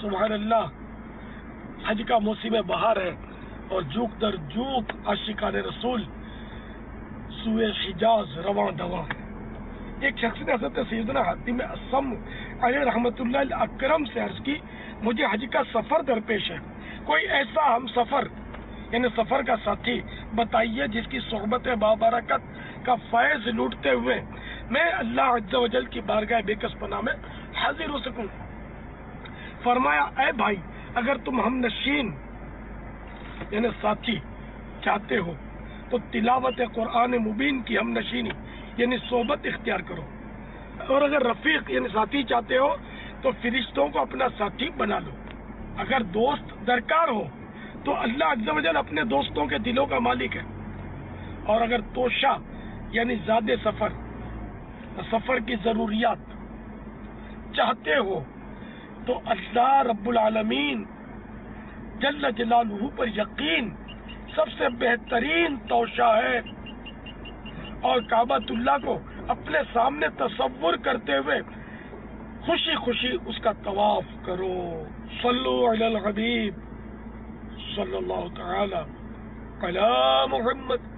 سبحان اللہ، حج کا موسم بہار ہے اور جوک در جوک عاشقان رسول سوئے حجاز رواں دواں ہے۔ ایک شخص نے حضرت سیدنا حاتم اصم علیہ رحمت اللہ الاکرم سے عرض کی، مجھے حج کا سفر درپیش ہے، کوئی ایسا ہم سفر یعنی سفر کا ساتھی بتائیے جس کی صحبت بابرکت کا فیض لوٹتے ہوئے میں اللہ عز و جل کی بارگاہ بے کس پناہ میں حاضر ہو سکوں۔ فرمایا، اے بھائی، اگر تم ہم نشین یعنی ساتھی چاہتے ہو تو تلاوت قرآن مبین کی ہم نشینی یعنی صحبت اختیار کرو، اور اگر رفیق یعنی ساتھی چاہتے ہو تو فرشتوں کو اپنا ساتھی بنا لو۔ اگر دوست درکار ہو تو اللہ عز و جل اپنے دوستوں کے دلوں کا مالک ہے، اور اگر توشہ یعنی زیادہ سفر کی ضروریات چاہتے ہو تو اللہ رب العالمین جل جلالہ پر یقین سب سے بہترین توشہ ہے، اور کعبۃ اللہ کو اپنے سامنے تصور کرتے ہوئے خوشی خوشی اس کا طواف کرو۔ صلو علی الحبیب صلی اللہ تعالی علی محمد۔